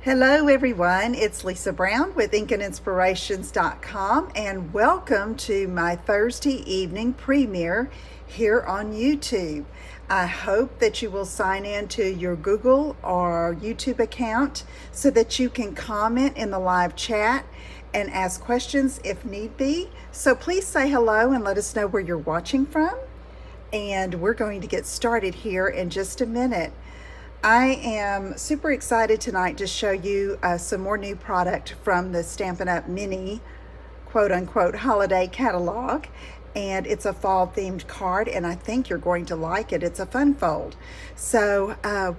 Hello everyone, it's Lisa Brown with InkandInspirations.com and welcome to my Thursday evening premiere here on YouTube. I hope that you will sign in to your Google or YouTube account so that you can comment in the live chat and ask questions if need be. So please say hello and let us know where you're watching from. And we're going to get started here in just a minute. I am super excited tonight to show you some more new product from the Stampin' Up! Mini quote-unquote holiday catalog, and it's a fall themed card, and I think you're going to like it. It's a fun fold. So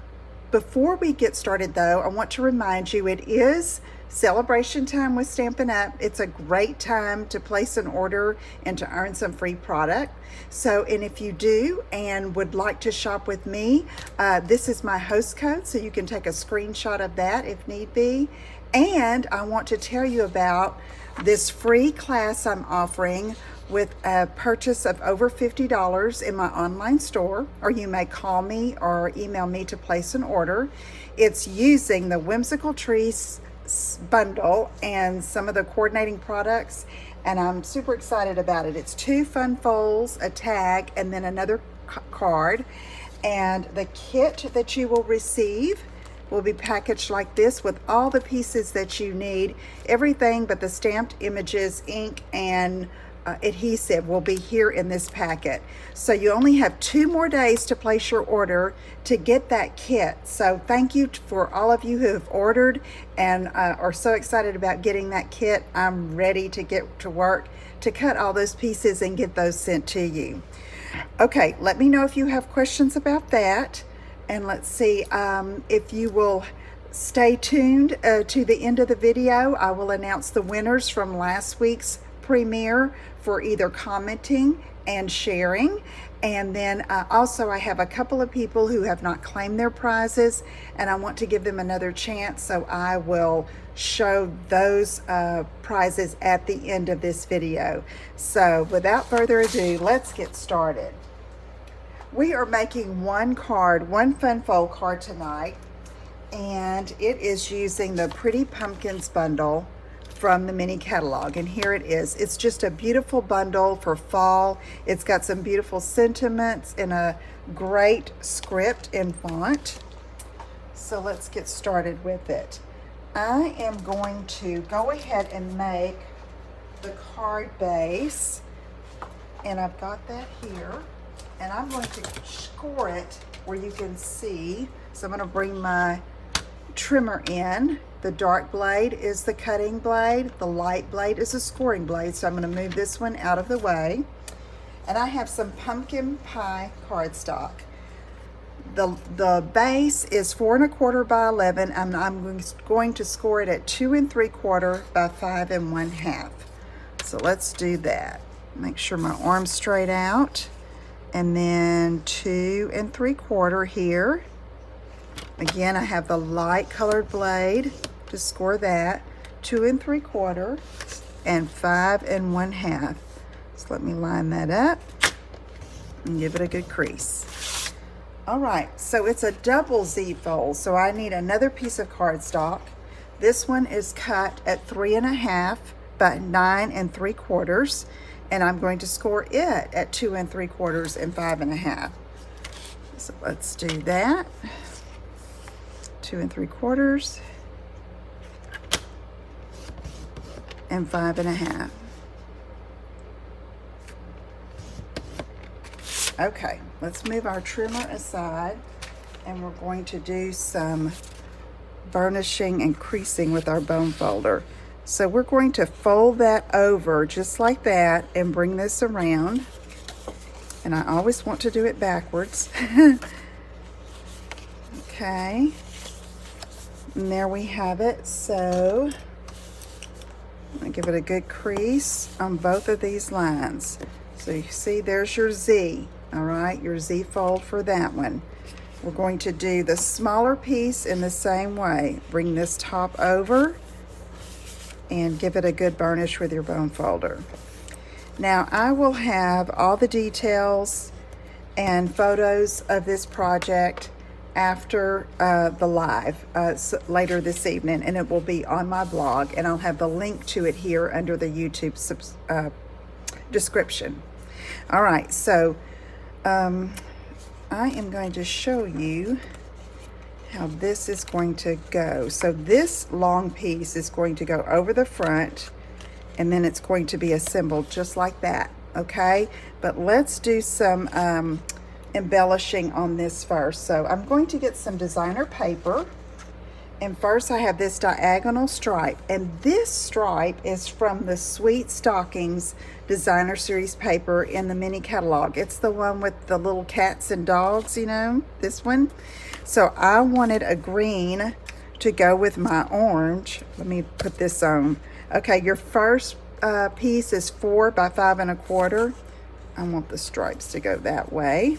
before we get started though, I want to remind you it is celebration time with Stampin' Up! It's a great time to place an order and to earn some free product. So, and if you do and would like to shop with me, this is my host code, so you can take a screenshot of that if need be. And I want to tell you about this free class I'm offering with a purchase of over $50 in my online store, or you may call me or email me to place an order. It's using the Whimsical Trees bundle and some of the coordinating products, and I'm super excited about it. It's 2 fun folds, a tag, and then another card. And the kit that you will receive will be packaged like this with all the pieces that you need. Everything but the stamped images, ink, and adhesive will be here in this packet. So you only have 2 more days to place your order to get that kit. So thank you for all of you who have ordered and are so excited about getting that kit. I'm ready to get to work to cut all those pieces and get those sent to you. Okay, let me know if you have questions about that. And let's see, if you will stay tuned to the end of the video, I will announce the winners from last week's premiere for either commenting and sharing. And then also I have a couple of people who have not claimed their prizes, and I want to give them another chance, so I will show those prizes at the end of this video. So without further ado, let's get started. We are making one fun fold card tonight, and it is using the Pretty Pumpkins bundle from the mini catalog, and here it is. It's just a beautiful bundle for fall. It's got some beautiful sentiments in a great script and font. So let's get started with it. I am going to go ahead and make the card base, and I've got that here, and I'm going to score it where you can see. So I'm going to bring my trimmer in. The dark blade is the cutting blade. The light blade is the scoring blade. So I'm going to move this one out of the way. And I have some pumpkin pie cardstock. The base is 4 1/4 by 11. I'm going to score it at 2 3/4 by 5 1/2. So let's do that. Make sure my arm's straight out. And then 2 3/4 here. Again, I have the light colored blade to score that, 2 3/4 and 5 1/2. So let me line that up and give it a good crease. All right, so it's a double Z fold, so I need another piece of cardstock. This one is cut at 3 1/2 by 9 3/4, and I'm going to score it at 2 3/4 and 5 1/2. So let's do that. 2 3/4 and 5 1/2. Okay, let's move our trimmer aside, and we're going to do some burnishing and creasing with our bone folder. So we're going to fold that over just like that and bring this around. And I always want to do it backwards. Okay. And there we have it. So I'm going to give it a good crease on both of these lines. So you see there's your Z, all right, your Z fold for that one. We're going to do the smaller piece in the same way. Bring this top over and give it a good burnish with your bone folder. Now I will have all the details and photos of this project after the live later this evening, and it will be on my blog, and I'll have the link to it here under the YouTube description. All right, so I am going to show you how this is going to go. So this long piece is going to go over the front, and then it's going to be assembled just like that, okay? But let's do some embellishing on this first. So I'm going to get some designer paper, and first I have this diagonal stripe, and this stripe is from the Sweet Stockings designer series paper in the mini catalog. It's the one with the little cats and dogs, you know, this one. So I wanted a green to go with my orange. Let me put this on. Okay, your first piece is 4 by 5 1/4. I want the stripes to go that way.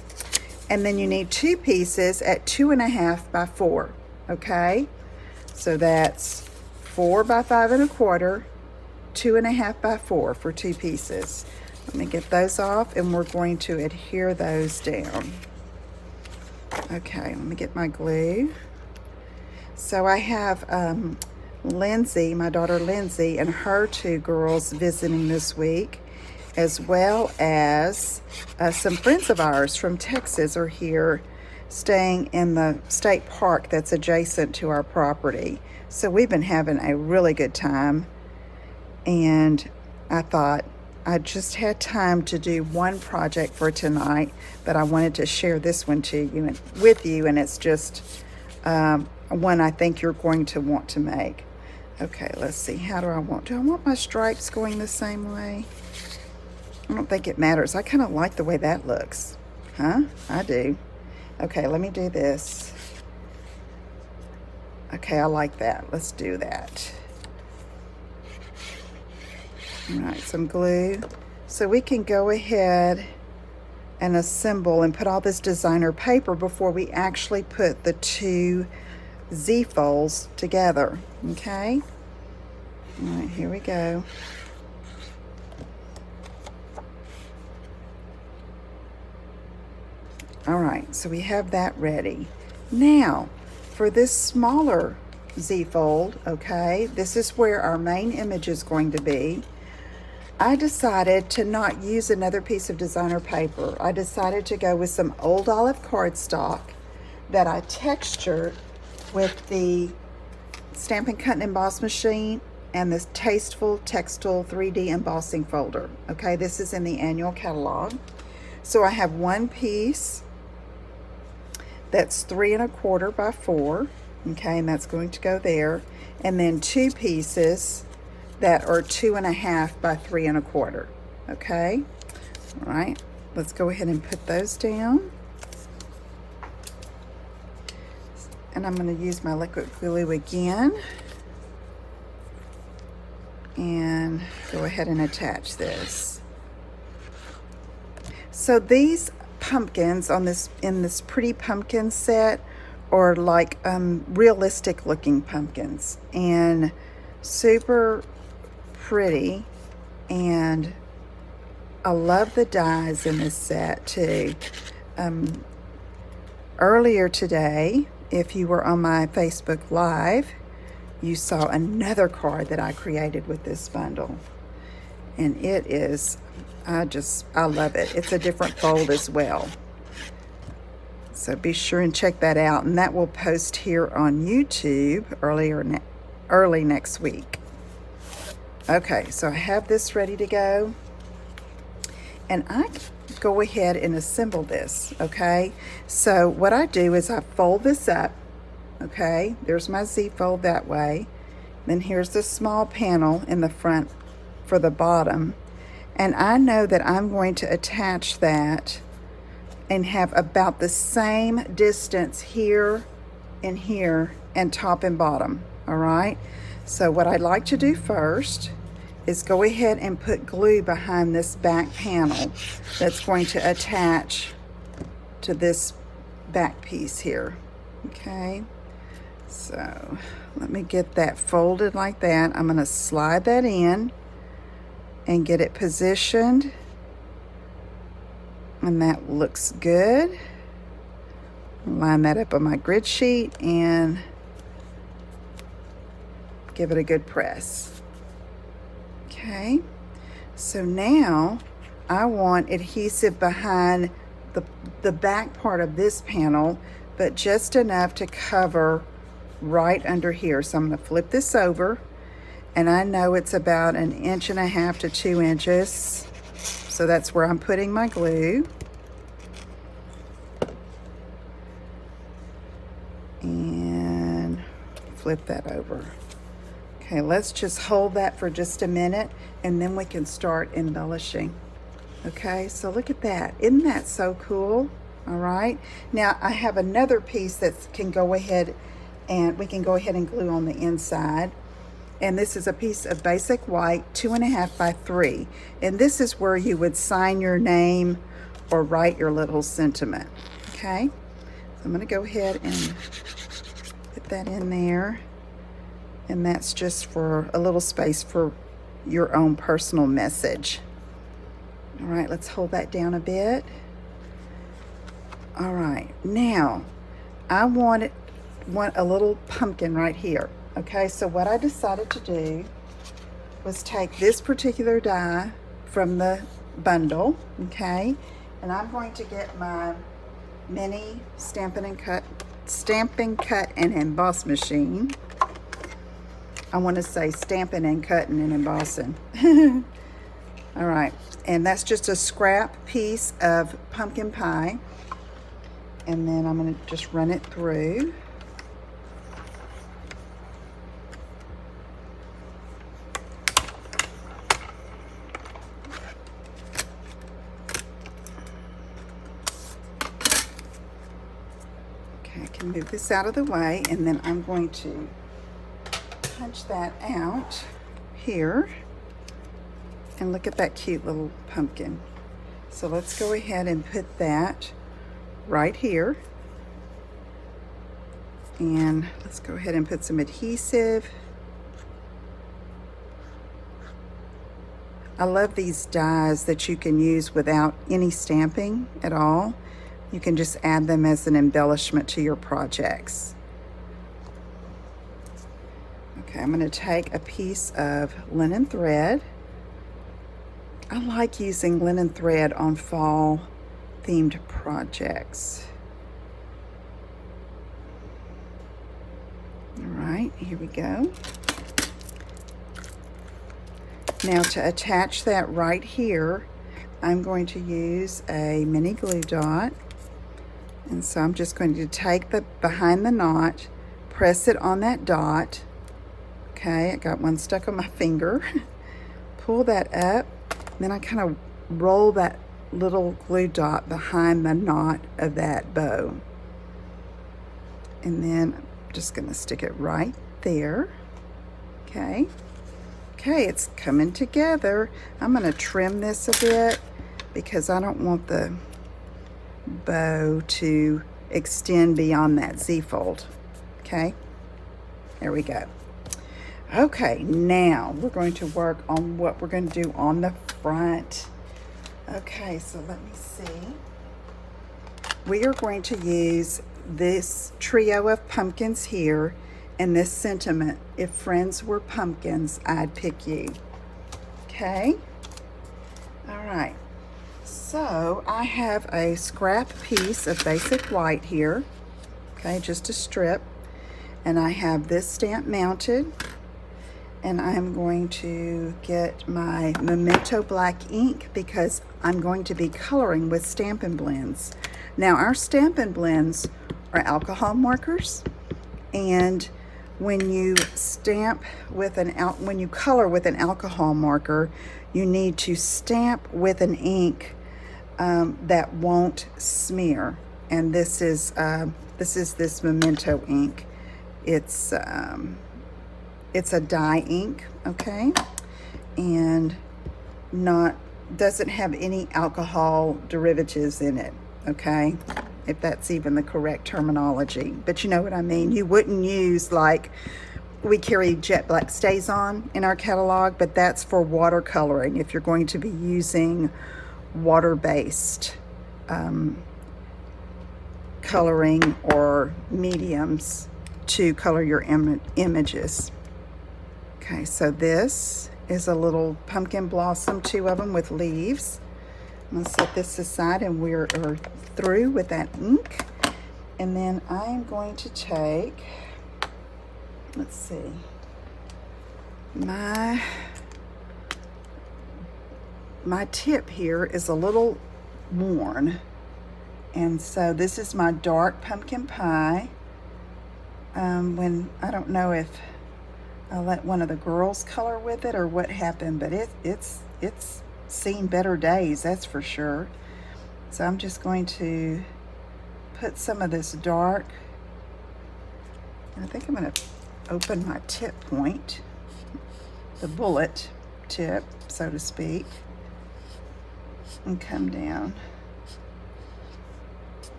And then you need 2 pieces at 2 1/2 by 4, okay? So that's 4 by 5 1/4, 2 1/2 by 4 for 2 pieces. Let me get those off, and we're going to adhere those down. Okay, let me get my glue. So I have Lindsay, my daughter Lindsay, and her 2 girls visiting this week, as well as some friends of ours from Texas are here staying in the state park that's adjacent to our property. So we've been having a really good time, and I thought I just had time to do one project for tonight, but I wanted to share this one to you and with you, and it's just one I think you're going to want to make. Okay, let's see. Do I want my stripes going the same way? I don't think it matters. I kind of like the way that looks. Huh? I do. Okay, let me do this. Okay, I like that. Let's do that. All right, some glue. So we can go ahead and assemble and put all this designer paper before we actually put the 2 Z-folds together, okay? All right, here we go. All right, so we have that ready. Now, for this smaller Z-fold, okay, this is where our main image is going to be. I decided to not use another piece of designer paper. I decided to go with some old olive cardstock that I textured with the Stampin' Cut and Emboss machine and this Tasteful Textile 3D embossing folder. Okay, this is in the annual catalog. So I have one piece that's 3 1/4 by 4, okay, and that's going to go there, and then 2 pieces that are 2 1/2 by 3 1/4, okay? All right, let's go ahead and put those down. And I'm going to use my liquid glue again and go ahead and attach this. So these pumpkins in this pretty pumpkin set are like realistic looking pumpkins and super pretty, and I love the dies in this set too. Earlier today, if you were on my Facebook Live, you saw another card that I created with this bundle, and it is, I love it. It's a different fold as well. So be sure and check that out, and that will post here on YouTube early next week. Okay, so I have this ready to go, and I go ahead and assemble this, okay? So what I do is I fold this up, okay? There's my Z-fold that way. Then here's the small panel in the front for the bottom. And I know that I'm going to attach that and have about the same distance here and here and top and bottom, all right? So what I'd like to do first is go ahead and put glue behind this back panel that's going to attach to this back piece here, okay? So let me get that folded like that. I'm going to slide that in and get it positioned, and that looks good. Line that up on my grid sheet and give it a good press. Okay, so now I want adhesive behind the back part of this panel, but just enough to cover right under here. So I'm going to flip this over, and I know it's about 1.5 to 2 inches. So that's where I'm putting my glue. And flip that over. Okay, let's just hold that for just a minute, and then we can start embellishing. Okay, so look at that. Isn't that so cool? All right, now I have another piece that can go ahead, and we can go ahead and glue on the inside. And this is a piece of basic white, 2.5 by 3. And this is where you would sign your name or write your little sentiment. Okay, so I'm gonna go ahead and put that in there. And that's just for a little space for your own personal message. All right, let's hold that down a bit. All right, now I want a little pumpkin right here. Okay, so what I decided to do was take this particular die from the bundle, okay, and I'm going to get my mini Stampin' Cut and Emboss machine. I want to say Stampin' and Cutting and Embossing. All right, and that's just a scrap piece of pumpkin pie. And then I'm going to just run it through. Okay, I can move this out of the way, and then I'm going to punch that out here. And look at that cute little pumpkin. So let's go ahead and put that right here. And let's go ahead and put some adhesive. I love these dies that you can use without any stamping at all. You can just add them as an embellishment to your projects. Okay, I'm going to take a piece of linen thread. I like using linen thread on fall themed projects. All right, here we go. Now to attach that right here, I'm going to use a mini glue dot. And so I'm just going to take the behind the knot, press it on that dot. Okay, I got one stuck on my finger. Pull that up. Then I kind of roll that little glue dot behind the knot of that bow. And then I'm just going to stick it right there. Okay. Okay, it's coming together. I'm going to trim this a bit because I don't want the bow to extend beyond that Z-fold. Okay, there we go. Okay, now we're going to work on what we're going to do on the front. Okay, so let me see. We are going to use this trio of pumpkins here and this sentiment, if friends were pumpkins, I'd pick you. Okay, all right. So I have a scrap piece of basic white here. Okay, just a strip. And I have this stamp mounted. And I'm going to get my Memento black ink because I'm going to be coloring with Stampin' blends. Now our Stampin' blends are alcohol markers, and when you stamp with when you color with an alcohol marker, you need to stamp with an ink that won't smear. And this is this Memento ink. It's a dye ink, okay, and doesn't have any alcohol derivatives in it, okay, if that's even the correct terminology, but you know what I mean. You wouldn't use, like, we carry jet black StazOn in our catalog, but that's for watercoloring if you're going to be using water-based coloring or mediums to color your images. Okay, so this is a little pumpkin blossom, 2 of them with leaves. I'm going to set this aside, and we're through with that ink. And then I'm going to take, let's see, my tip here is a little worn. And so this is my dark pumpkin pie. When I don't know if I let one of the girls color with it or what happened, but it's seen better days, that's for sure. So I'm just going to put some of this dark. I think I'm going to open my tip point, the bullet tip, so to speak, and come down.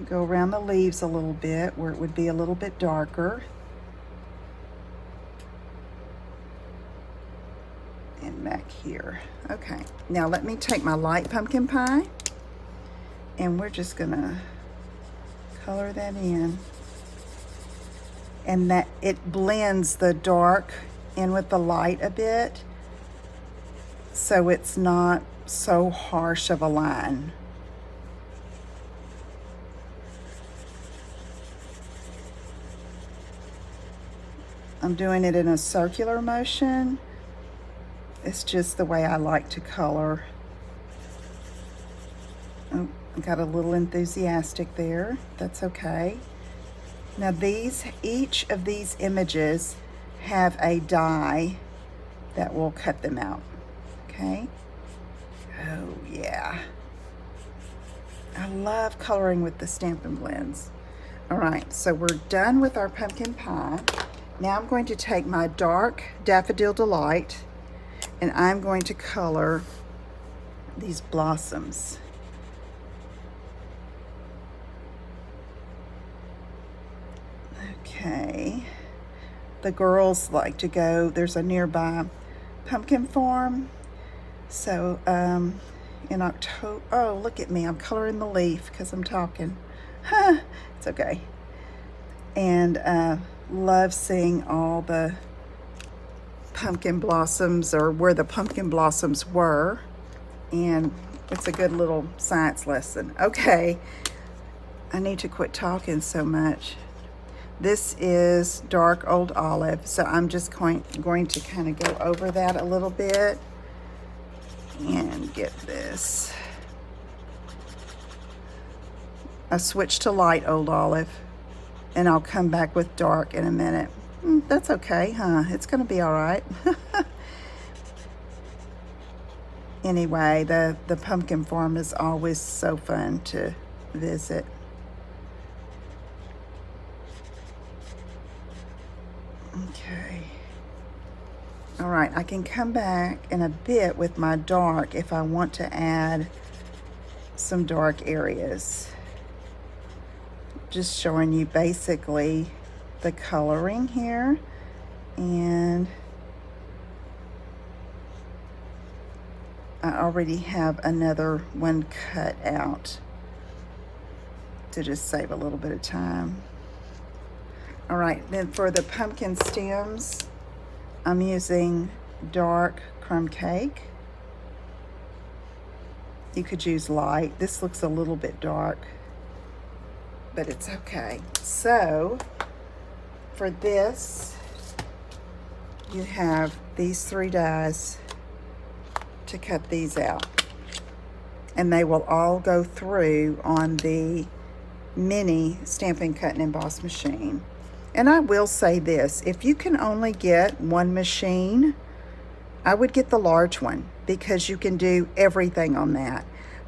Go around the leaves a little bit where it would be a little bit darker. And back here. Okay, now let me take my light pumpkin pie, and we're just gonna color that in. And that it blends the dark in with the light a bit, so it's not so harsh of a line. I'm doing it in a circular motion. It's just the way I like to color. Oh, I got a little enthusiastic there. That's okay. Now each of these images have a die that will cut them out. Okay? Oh yeah. I love coloring with the Stampin' blends. All right, so we're done with our pumpkin pie. Now I'm going to take my dark Daffodil Delight, and I'm going to color these blossoms. Okay. The girls like to go, there's a nearby pumpkin farm. So in October, oh, look at me, I'm coloring the leaf because I'm talking. It's okay. And love seeing all the pumpkin blossoms, or where the pumpkin blossoms were, and it's a good little science lesson. Okay, I need to quit talking so much. This is dark old olive, so I'm just going to kind of go over that a little bit and get this. I switched to light old olive, and I'll come back with dark in a minute. That's okay, huh? It's gonna be all right. Anyway, the pumpkin farm is always so fun to visit. Okay. All right, I can come back in a bit with my dark if I want to add some dark areas. Just showing you basically the coloring here, and I already have another one cut out to just save a little bit of time. All right, then for the pumpkin stems, I'm using dark crumb cake. You could use light. This looks a little bit dark, but it's okay. So for this, you have these 3 dies to cut these out, and they will all go through on the mini Stampin' Cut and Emboss machine. And I will say this, if you can only get one machine, I would get the large one, because you can do everything on that.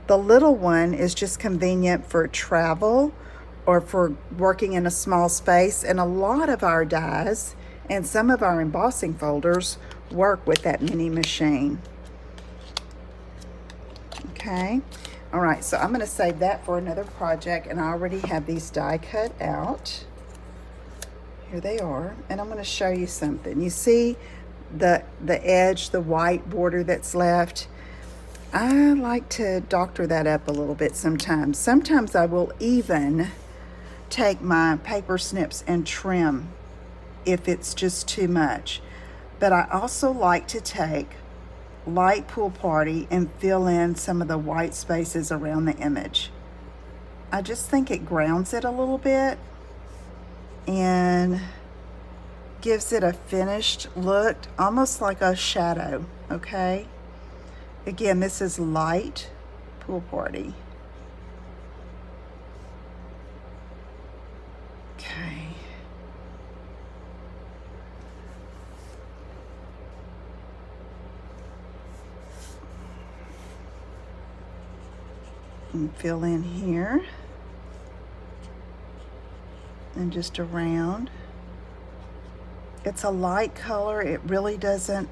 The little one is just convenient for travel or for working in a small space, and a lot of our dies and some of our embossing folders work with that mini machine. Okay, all right, so I'm going to save that for another project, and I already have these die cut out. Here they are, and I'm going to show you something. You see the edge, the white border that's left? I like to doctor that up a little bit sometimes. Sometimes I will even take my paper snips and trim if it's just too much. But I also like to take light Pool Party and fill in some of the white spaces around the image. I just think it grounds it a little bit and gives it a finished look, almost like a shadow, okay? Again, this is light Pool Party. Okay. And fill in here and just around. It's a light color. It really doesn't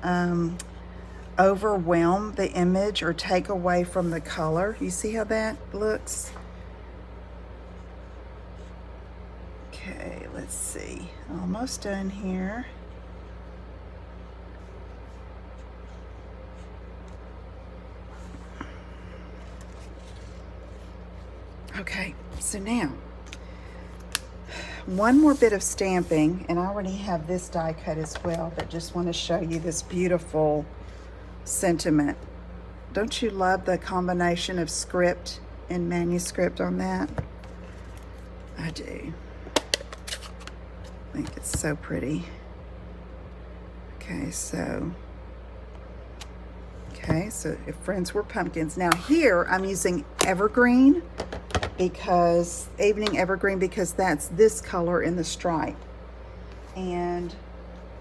overwhelm the image or take away from the color. You see how that looks? Okay, let's see. Almost done here. Okay, so now one more bit of stamping, and I already have this die cut as well, but just want to show you this beautiful sentiment. Don't you love the combination of script and manuscript on that? I do. I think it's so pretty. Okay, so if friends were pumpkins. Now here I'm using evergreen, because evening evergreen, because that's this color in the stripe, and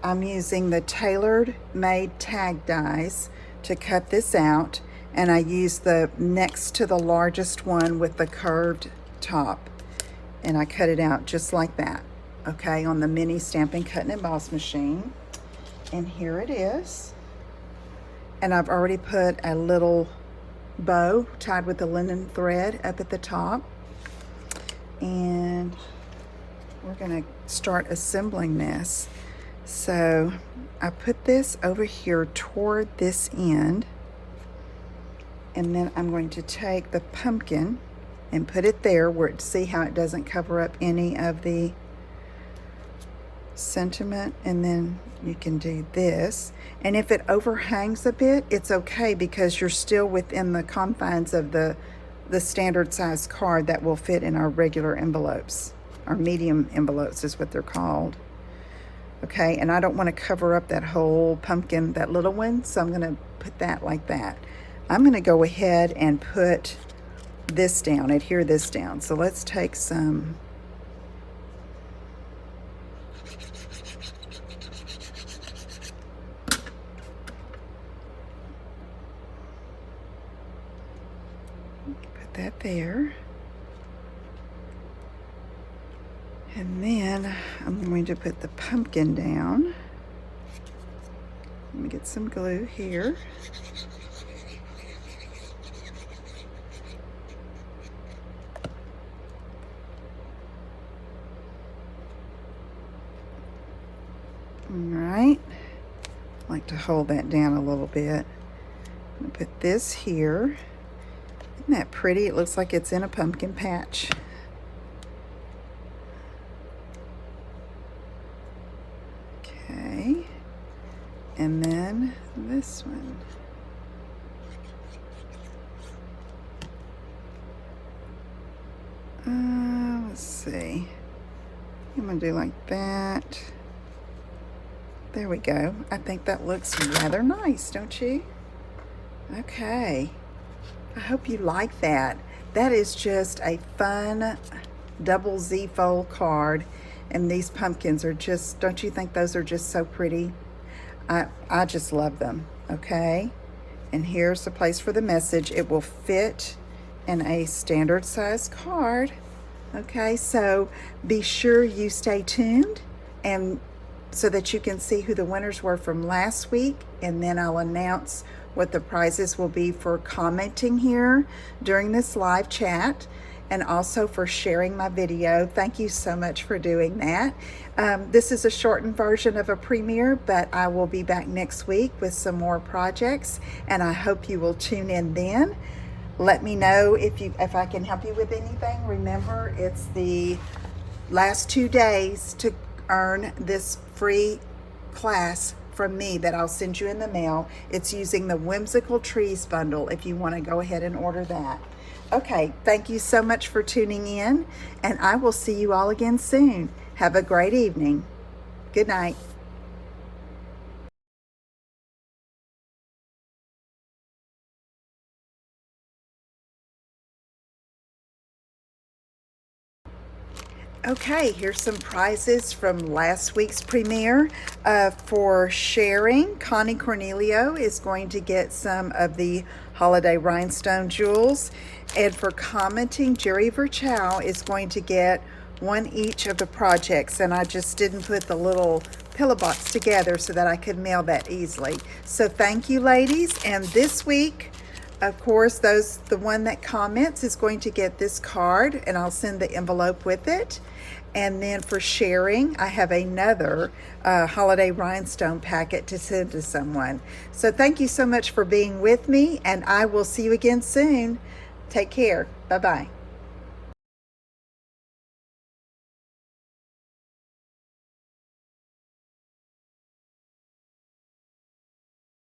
I'm using the tailored made tag dies to cut this out, and I use the next to the largest one with the curved top, and I cut it out just like that, okay, on the mini Stampin' Cut and Emboss machine. And here it is, and I've already put a little bow tied with the linen thread up at the top, and we're going to start assembling this. So I put this over here toward this end, and then I'm going to take the pumpkin and put it there where it, see how it doesn't cover up any of the sentiment, and then you can do this, and if it overhangs a bit, it's okay, because you're still within the confines of the standard size card that will fit in our regular envelopes. Our medium envelopes is what they're called. Okay, and I don't want to cover up that whole pumpkin, that little one, so I'm going to put that like that. I'm going to go ahead and put this down, adhere this down. So let's take some that there, and then I'm going to put the pumpkin down. Let me get some glue here. All right, I like to hold that down a little bit. I'm going to put this here. Isn't that pretty? It looks like it's in a pumpkin patch. Okay, and then this one. Let's see. I'm gonna do like that. There we go. I think that looks rather nice, don't you? Okay. I hope you like that. That is just a fun double Z fold card, and these pumpkins are just, don't you think those are just so pretty? I just love them, okay? And here's the place for the message. It will fit in a standard size card, okay? So be sure you stay tuned, and so that you can see who the winners were from last week, and then I'll announce what the prizes will be for commenting here during this live chat. and also for sharing my video. Thank you so much for doing that. This is a shortened version of a premiere, but I will be back next week with some more projects, and I hope you will tune in then. Let me know if I can help you with anything. Remember, it's the last 2 days to earn this free class from me that I'll send you in the mail. It's using the Whimsical Trees bundle if you want to go ahead and order that. Okay, thank you so much for tuning in, and I will see you all again soon. Have a great evening. Good night. Okay, here's some prizes from last week's premiere. For sharing, Connie Cornelio is going to get some of the holiday rhinestone jewels. And for commenting, Jerry Verchow is going to get one each of the projects. And I just didn't put the little pillow box together so that I could mail that easily. So thank you, ladies. And this week, of course, the one that comments is going to get this card, and I'll send the envelope with it. And then for sharing, I have another holiday rhinestone packet to send to someone. So thank you so much for being with me, and I will see you again soon. Take care. Bye-bye.